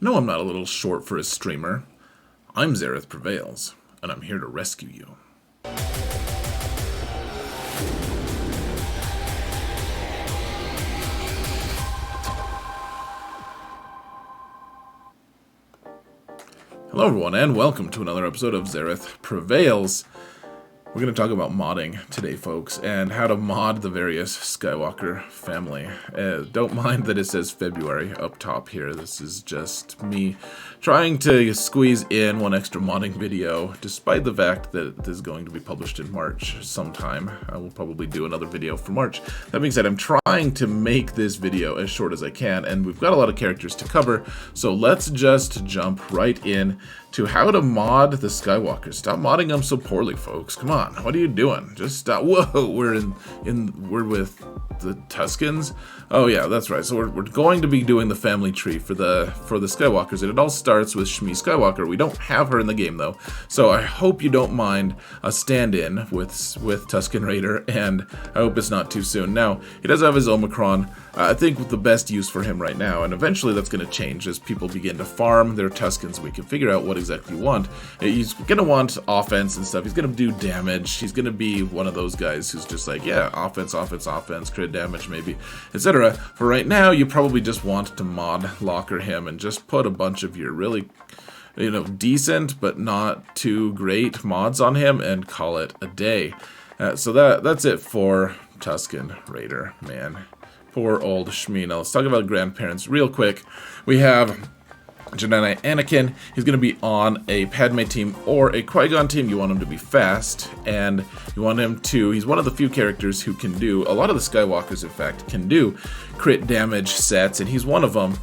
No, I'm not a little short for a streamer. I'm Zareth Prevails, and I'm here to rescue you. Hello everyone, and welcome to another episode of Zareth Prevails. We're going to talk about modding today, folks, and how to mod the various Skywalker family. Don't mind that it says February up top here. This is just me trying to squeeze in one extra modding video, despite the fact that it is going to be published in March sometime. I will probably do another video for March. That being said, I'm trying to make this video as short as I can, and we've got a lot of characters to cover, so let's just jump right in to how to mod the Skywalkers. Stop modding them so poorly, folks. Come on, what are you doing? Just stop. Whoa, we're with the Tuscans. Oh yeah, that's right. So we're going to be doing the family tree for the Skywalkers, and it all starts with Shmi Skywalker. We don't have her in the game though, so I hope you don't mind a stand-in with Tuscan Raider, and I hope it's not too soon. Now he does have his Omicron. I think the best use for him right now, and eventually that's going to change as people begin to farm their Tuscans. We can figure out what exactly you want. He's going to want offense and stuff. He's going to do damage. He's going to be one of those guys who's just like, yeah, offense, crit damage maybe, etc. For right now, you probably just want to mod locker him and just put a bunch of your really, decent but not too great mods on him and call it a day. So that's it for Tuscan Raider, man. Poor old Shmi. Now let's talk about grandparents real quick. We have Jedi Anakin. He's going to be on a Padme team or a Qui-Gon team. You want him to be fast, and you want him to, he's one of the few characters who can do, a lot of the Skywalkers in fact can do crit damage sets, and he's one of them.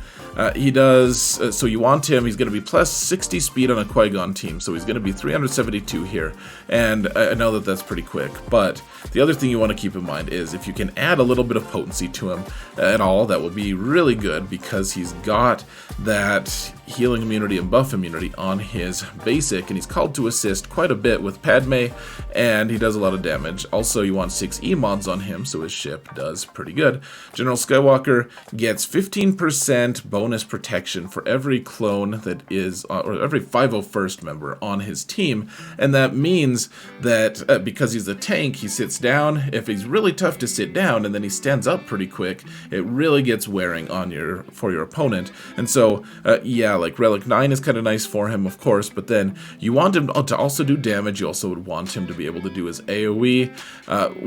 He does, so you want him, he's going to be plus 60 speed on a Qui-Gon team, so he's going to be 372 here, and I know that that's pretty quick, but the other thing you want to keep in mind is if you can add a little bit of potency to him at all, that will be really good, because he's got that healing immunity and buff immunity on his basic, and he's called to assist quite a bit with Padme, and he does a lot of damage. Also, you want 6 E mods on him, so his ship does pretty good. General Skywalker gets 15% bonus protection for every clone that is, or every 501st member on his team, and that means that because he's a tank, he sits down. If he's really tough to sit down and then he stands up pretty quick, it really gets wearing on your opponent. And so, yeah, like Relic 9 is kind of nice for him, of course, but then you want him to also do damage. You also would want him to be able to do his AoE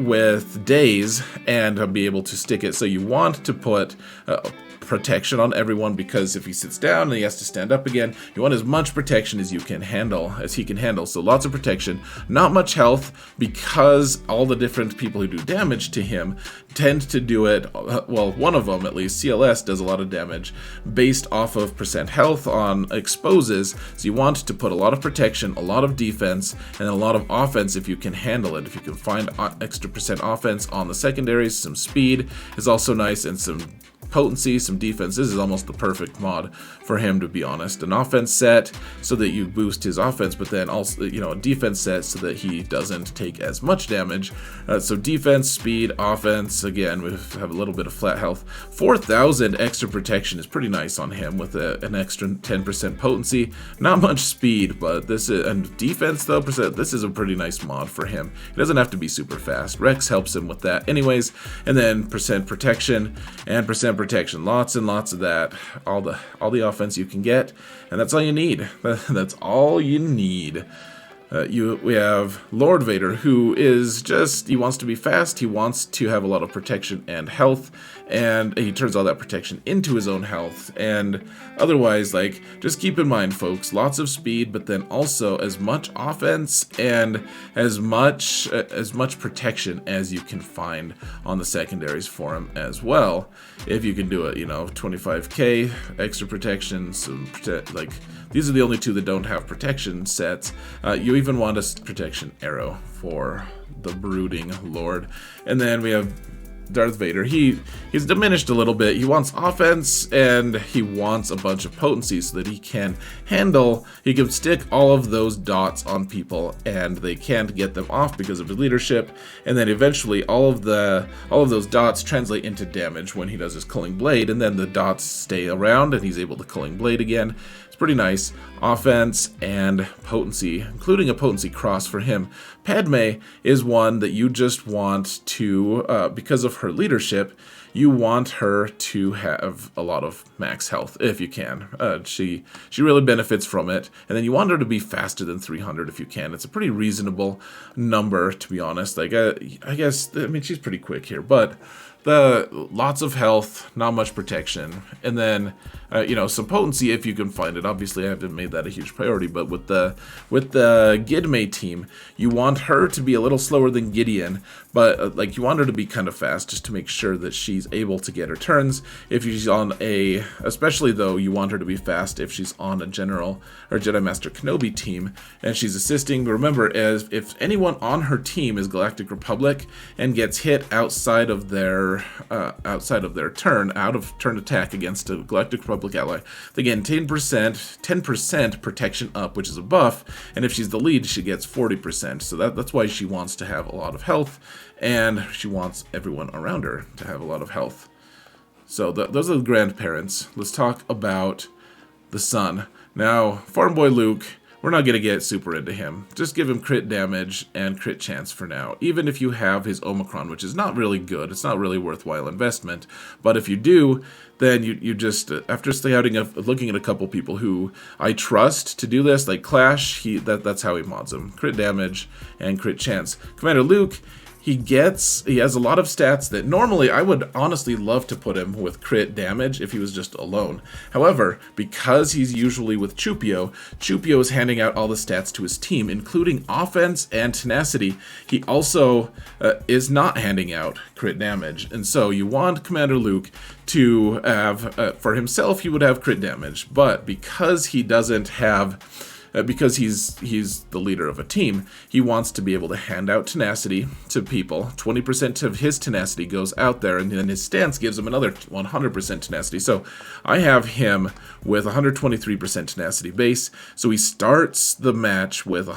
with days and be able to stick it. So you want to put protection on everyone, because if he sits down and he has to stand up again, you want as much protection as he can handle. So lots of protection, not much health, because all the different people who do damage to him tend to do it, well, one of them at least, CLS, does a lot of damage based off of percent health on exposes. So you want to put a lot of protection, a lot of defense, and a lot of offense if you can handle it. If you can find extra percent offense on the secondaries, some speed is also nice, and some potency, some defense. This is almost the perfect mod for him, to be honest. An offense set so that you boost his offense, but then also, a defense set so that he doesn't take as much damage. So defense, speed, offense, again, we have a little bit of flat health. 4,000 extra protection is pretty nice on him with an extra 10% potency. Not much speed, but this is, and defense though, this is a pretty nice mod for him. He doesn't have to be super fast. Rex helps him with that anyways. And then percent protection and percent protection, lots and lots of that, all the offense you can get, and that's all you need. That's all you need. We have Lord Vader, who is just, he wants to be fast, he wants to have a lot of protection and health, and he turns all that protection into his own health. And otherwise, like, just keep in mind, folks, lots of speed, but then also as much offense and as much protection as you can find on the secondaries for him as well. If you can do it, 25k extra protection, these are the only two that don't have protection sets. You even want a protection arrow for the brooding lord. And then we have Darth Vader, he's diminished a little bit. He wants offense and he wants a bunch of potency so that he can stick all of those dots on people and they can't get them off because of his leadership. And then eventually all of those dots translate into damage when he does his Culling Blade, and then the dots stay around and he's able to Culling Blade again. It's pretty nice. Offense and potency, including a potency cross for him. Padme is one that you just want to, because of her leadership, you want her to have a lot of max health if you can. She really benefits from it, and then you want her to be faster than 300 if you can. It's a pretty reasonable number, to be honest. Like I guess, I mean, she's pretty quick here, but lots of health, not much protection, and then some potency if you can find it. Obviously, I haven't made that a huge priority, but with the Gidme team, you want her to be a little slower than Gideon, but like you want her to be kind of fast just to make sure that she's able to get her turns. If she's on especially though, you want her to be fast if she's on a General or Jedi Master Kenobi team and she's assisting. But remember, if anyone on her team is Galactic Republic and gets hit outside of their turn, out of turn attack against a Galactic Republic ally, they gain 10% protection up, which is a buff, and if she's the lead, she gets 40%. So that's why she wants to have a lot of health, and she wants everyone around her to have a lot of health. So those are the grandparents. Let's talk about the son. Now, Farm Boy Luke, we're not going to get super into him. Just give him crit damage and crit chance for now. Even if you have his Omicron, which is not really good. It's not really worthwhile investment. But if you do, then you just, after looking at a couple people who I trust to do this, like Clash, that's how he mods them. Crit damage and crit chance. Commander Luke, he has a lot of stats that normally I would honestly love to put him with crit damage if he was just alone. However, because he's usually with Chupio is handing out all the stats to his team, including offense and tenacity. He also is not handing out crit damage. And so you want Commander Luke to have, for himself, he would have crit damage. But because he doesn't have... because he's the leader of a team, he wants to be able to hand out tenacity to people. 20% of his tenacity goes out there, and then his stance gives him another 100% tenacity. So I have him with 123% tenacity base. So he starts the match with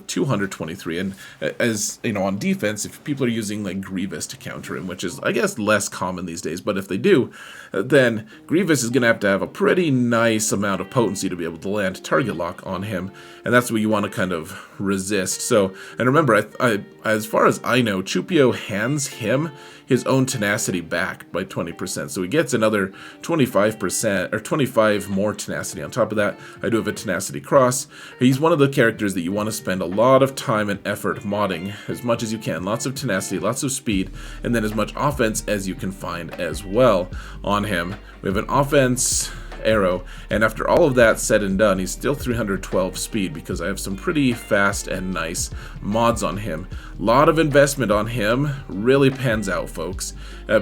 223. And as you know, on defense, if people are using like Grievous to counter him, which is I guess less common these days, but if they do, then Grievous is going to have a pretty nice amount of potency to be able to land target lock on him. And that's what you want to kind of resist. So, and remember, I as far as I know, Chupio hands him his own tenacity back by 20%. So he gets another 25% or 25 more tenacity on top of that. I do have a tenacity cross. He's one of the characters that you want to spend a lot of time and effort modding as much as you can. Lots of tenacity, lots of speed, and then as much offense as you can find as well on him. We have an offense arrow, and after all of that said and done, he's still 312 speed because I have some pretty fast and nice mods on him. A lot of investment on him really pans out, folks,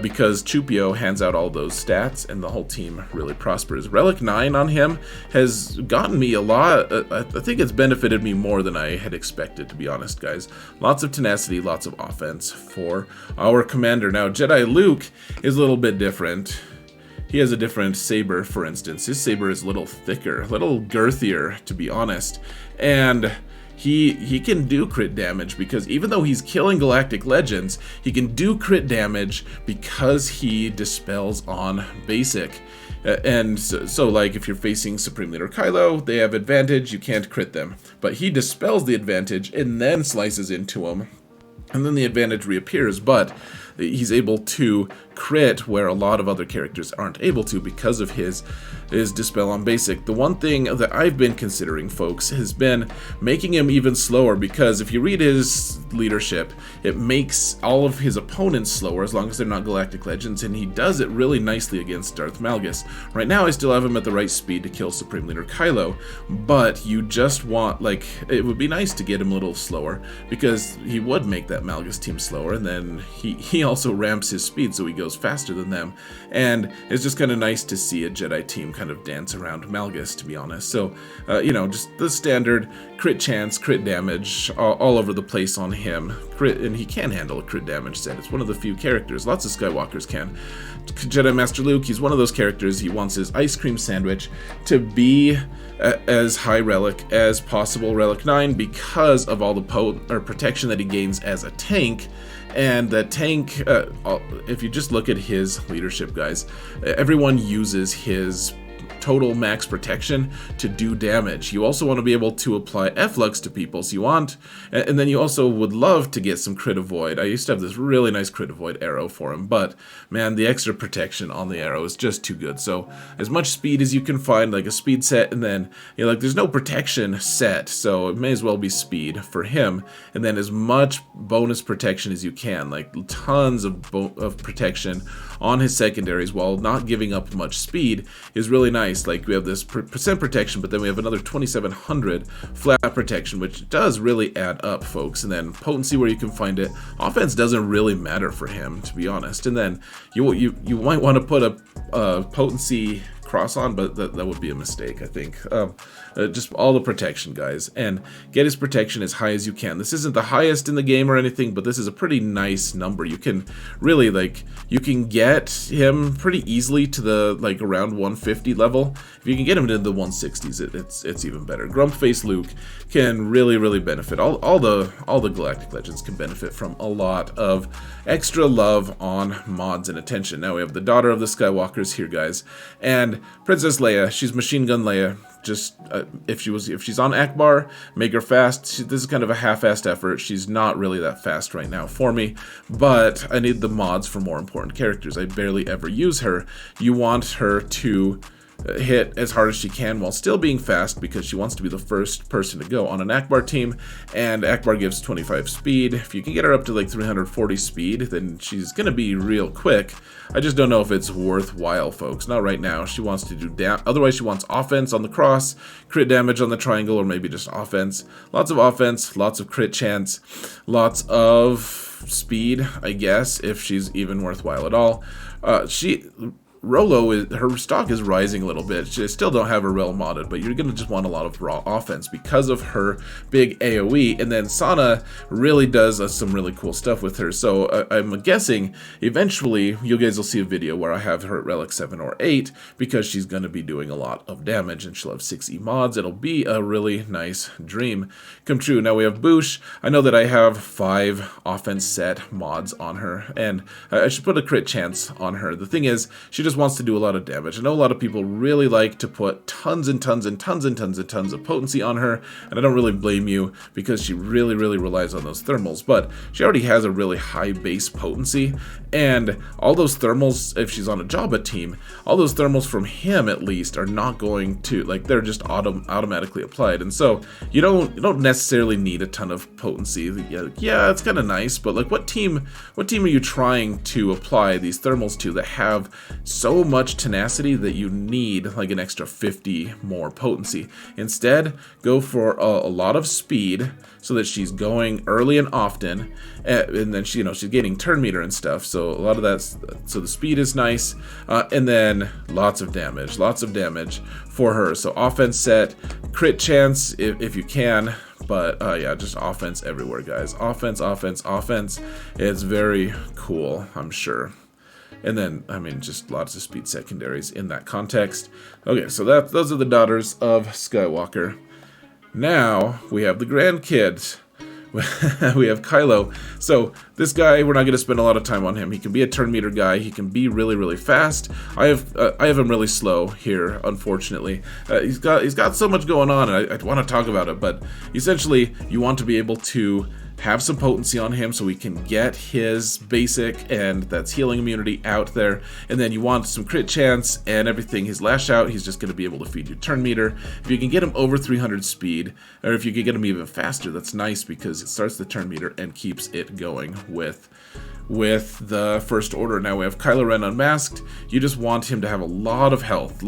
because Chupio hands out all those stats and the whole team really prospers. Relic 9 on him has gotten me a lot. I think it's benefited me more than I had expected, to be honest, guys. Lots of tenacity, lots of offense for our commander. Now, Jedi Luke is a little bit different. He has a different saber, for instance. His saber is a little thicker, a little girthier, to be honest. And he can do crit damage because even though he's killing Galactic Legends, he can do crit damage because he dispels on basic. And so like if you're facing Supreme Leader Kylo, they have advantage, you can't crit them. But he dispels the advantage and then slices into them. And then the advantage reappears, but he's able to crit where a lot of other characters aren't able to because of his dispel on basic. The one thing that I've been considering, folks, has been making him even slower, because if you read his leadership, it makes all of his opponents slower as long as they're not Galactic Legends, and he does it really nicely against Darth Malgus. Right now I still have him at the right speed to kill Supreme Leader Kylo, but you just want, like, it would be nice to get him a little slower, because he would make that Malgus team slower, and then he also ramps his speed so he goes faster than them, and it's just kind of nice to see a Jedi team kind of dance around Malgus, to be honest. So, you know, just the standard crit chance, crit damage all over the place on him. Crit, and he can handle a crit damage set. It's one of the few characters. Lots of Skywalkers can. Jedi Master Luke, he's one of those characters. He wants his ice cream sandwich to be as high relic as possible, relic 9, because of all the protection that he gains as a tank. And that tank, if you just look at his leadership, guys, everyone uses his total max protection to do damage. You also want to be able to apply F-Lux to people, so you want, and then you also would love to get some crit avoid. I used to have this really nice crit avoid arrow for him, but man, the extra protection on the arrow is just too good. So as much speed as you can find, like a speed set, and then, you know, like there's no protection set, so it may as well be speed for him, and then as much bonus protection as you can, like tons of protection on his secondaries while not giving up much speed is really nice. Like we have this percent protection, but then we have another 2700 flat protection, which does really add up, folks. And then potency where you can find it. Offense doesn't really matter for him, to be honest. And then you might want to put a potency cross on, but that would be a mistake, I think. Just all the protection, guys, and get his protection as high as you can. This isn't the highest in the game or anything, but this is a pretty nice number. You can really, like, you can get him pretty easily to the, like, around 150 level. If you can get him to the 160s, it's even better. Grumpface Luke can really benefit. All the Galactic Legends can benefit from a lot of extra love on mods and attention. Now we have the daughter of the Skywalkers here, guys, and Princess Leia. She's Machine Gun Leia. Just if she's on Akbar, make her fast. This is kind of a half-assed effort. She's not really that fast right now for me, but I need the mods for more important characters. I barely ever use her. You want her to hit as hard as she can while still being fast, because she wants to be the first person to go on an Akbar team, and Akbar gives 25 speed. If you can get her up to like 340 speed, then she's gonna be real quick. I just don't know if it's worthwhile, folks. Not right now. She wants to do otherwise she wants offense on the cross, crit damage on the triangle, or maybe just offense. Lots of offense, lots of crit chance, lots of speed, I guess, if she's even worthwhile at all. Rolo, her stock is rising a little bit. She still don't have her rel modded, but you're going to just want a lot of raw offense because of her big AoE. And then Sana really does some really cool stuff with her. So I'm guessing eventually you guys will see a video where I have her at relic 7 or 8, because she's going to be doing a lot of damage and she'll have 6E mods. It'll be a really nice dream come true. Now we have Boosh. I know that I have 5 offense set mods on her, and I should put a crit chance on her. The thing is, she just wants to do a lot of damage. I know a lot of people really like to put tons and tons and tons and tons and tons of potency on her, and I don't really blame you, because she really relies on those thermals, but she already has a really high base potency, and all those thermals, if she's on a Jabba team, all those thermals from him at least are not going to, like, they're just automatically applied, and so you don't necessarily need a ton of potency. Yeah, it's kind of nice, but like what team are you trying to apply these thermals to that have so much tenacity that you need like an extra 50 more potency? Instead, go for a lot of speed so that she's going early and often, and then she's gaining turn meter and stuff, so a lot of that, so the speed is nice, and then lots of damage for her. So offense set, crit chance if you can, but yeah, just offense everywhere, guys. Offense. It's very cool, I'm sure. And then, I mean, just lots of speed secondaries in that context. Okay, so those are the daughters of Skywalker. Now, we have the grandkids. We have Kylo. So, this guy, we're not going to spend a lot of time on him. He can be a turn meter guy. He can be really fast. I have him really slow here, unfortunately. He's got so much going on, and I want to talk about it, but essentially, you want to be able to have some potency on him so we can get his basic, and that's healing immunity, out there, and then you want some crit chance and everything. His lash out, he's just going to be able to feed you turn meter. If you can get him over 300 speed, or if you can get him even faster, that's nice, because it starts the turn meter and keeps it going with with the First Order. Now we have Kylo Ren unmasked. You just want him to have a lot of health,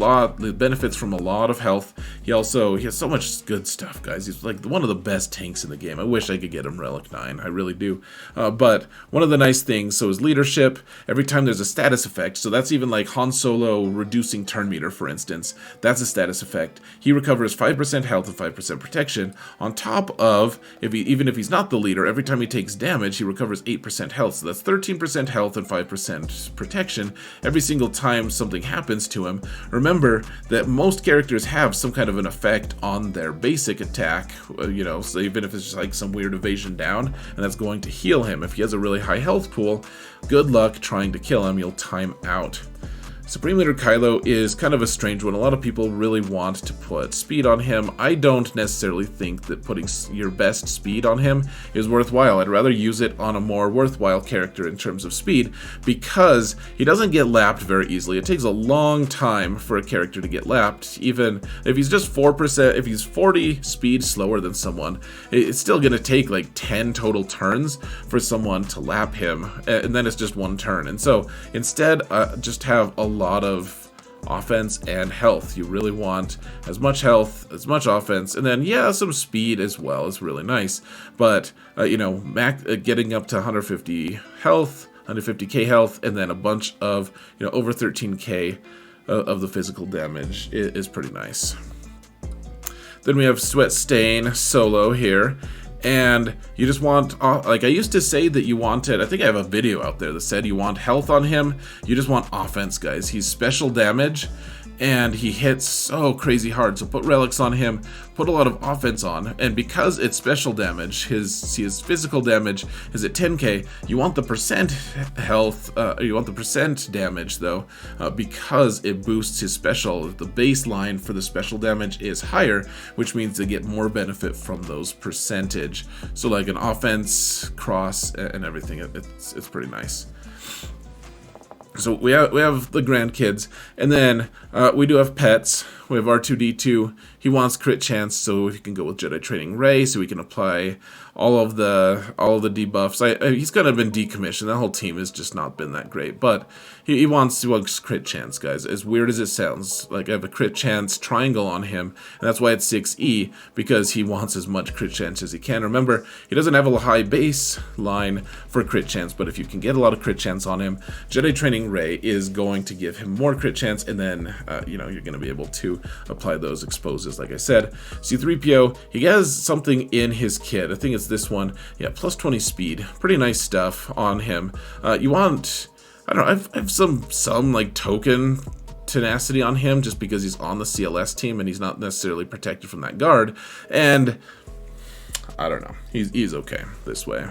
benefits from a lot of health. He has so much good stuff, guys. He's like one of the best tanks in the game. I wish I could get him Relic 9, I really do. But one of the nice things, so his leadership, every time there's a status effect, so that's even like Han Solo reducing turn meter, for instance, that's a status effect. He recovers 5% health and 5% protection, on top of, even if he's not the leader, every time he takes damage, he recovers 8% health, so that's 13% health and 5% protection every single time something happens to him. Remember that most characters have some kind of an effect on their basic attack, so even if it's just like some weird evasion down, and that's going to heal him. If he has a really high health pool, good luck trying to kill him, you'll time out. Supreme Leader Kylo is kind of a strange one. A lot of people really want to put speed on him. I don't necessarily think that putting your best speed on him is worthwhile. I'd rather use it on a more worthwhile character in terms of speed, because he doesn't get lapped very easily. It takes a long time for a character to get lapped. Even if he's just 4%, if he's 40 speed slower than someone, it's still going to take like 10 total turns for someone to lap him, and then it's just one turn. And so instead, just have a lot of offense and health. You really want as much health, as much offense, and then some speed as well is really nice. But getting up to 150 health, 150k health, and then a bunch of over 13k of the physical damage is pretty nice. Then we have Sweat Stain Solo here. And you just want, like I used to say that you wanted, I think I have a video out there that said you want health on him, you just want offense, guys. He's special damage, and he hits so crazy hard, so put relics on him, put a lot of offense on, and because it's special damage, his physical damage is at 10k, you want the percent health, you want the percent damage though, because it boosts his special. The baseline for the special damage is higher, which means they get more benefit from those percentage. So like an offense, cross, and everything, it's pretty nice. So we have the grandkids, and then we do have pets. We have R2-D2. He wants crit chance, so he can go with Jedi Training Ray, so he can apply all of the debuffs. He's kind of been decommissioned. That whole team has just not been that great, but he wants crit chance, guys. As weird as it sounds, like I have a crit chance triangle on him, and that's why it's 6E, because he wants as much crit chance as he can. Remember, he doesn't have a high baseline for crit chance, but if you can get a lot of crit chance on him, Jedi Training Ray is going to give him more crit chance, and then you're going to be able to apply those exposes, like I said. C-3PO, he has something in his kit. I think it's this one. Yeah, plus 20 speed. Pretty nice stuff on him. You want, I don't know, I have some like token tenacity on him just because he's on the CLS team and he's not necessarily protected from that guard. And I don't know, he's okay this way.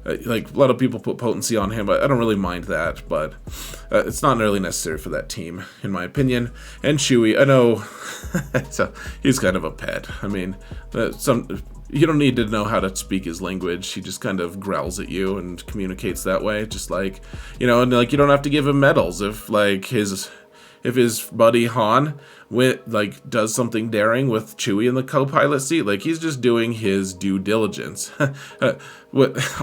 Like a lot of people put potency on him, but I don't really mind that, but it's not really necessary for that team, in my opinion. And Chewie, I know he's kind of a pet. I mean, you don't need to know how to speak his language. He just kind of growls at you and communicates that way, just like, and like you don't have to give him medals if his buddy Han does something daring with Chewie in the co-pilot seat. Like, he's just doing his due diligence.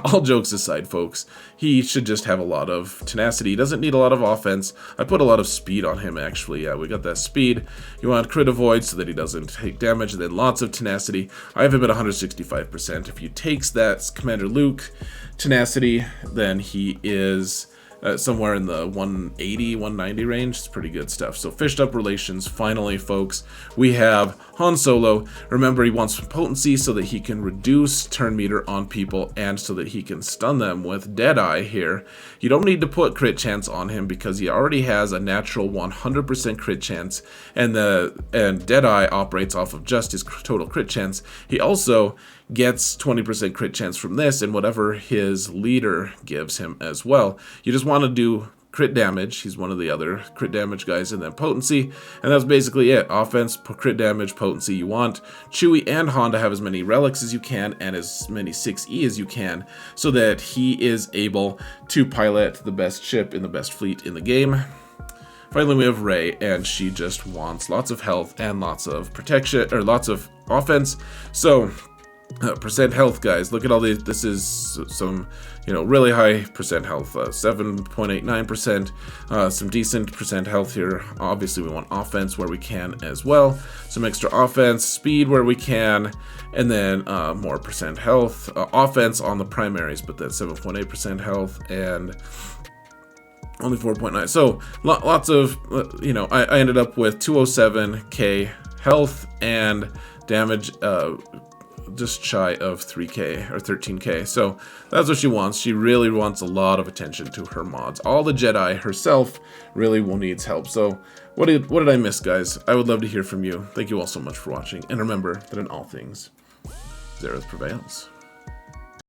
All jokes aside, folks, he should just have a lot of tenacity. He doesn't need a lot of offense. I put a lot of speed on him, actually. Yeah, we got that speed. You want crit avoid so that he doesn't take damage, and then lots of tenacity. I have him at 165%. If he takes that Commander Luke tenacity, then he is somewhere in the 180, 190 range. It's pretty good stuff. So fished up relations. Finally, folks, we have Han Solo. Remember, he wants potency so that he can reduce turn meter on people and so that he can stun them with Deadeye here. You don't need to put crit chance on him because he already has a natural 100% crit chance, and Deadeye operates off of just his total crit chance. He also gets 20% crit chance from this and whatever his leader gives him as well. You just want to do crit damage. He's one of the other crit damage guys, and then potency, and that's basically it. Offense, crit damage, potency. You want Chewie and Han to have as many relics as you can and as many 6E as you can so that he is able to pilot the best ship in the best fleet in the game. Finally, we have Rey, and she just wants lots of health and lots of protection, or lots of offense. So Percent health, guys. Look at all these. This is some, really high percent health. 7.89%. Some decent percent health here. Obviously, we want offense where we can as well. Some extra offense, speed where we can, and then more percent health. Offense on the primaries, but that's 7.8% health and only 4.9. So lots of, I ended up with 207k health and damage. Just shy of 3k or 13k. So that's what she wants. She really wants a lot of attention to her mods. All the Jedi herself really will needs help. So what did I miss, guys? I would love to hear from you. Thank you all so much for watching. And remember that in all things, Xaereth prevails.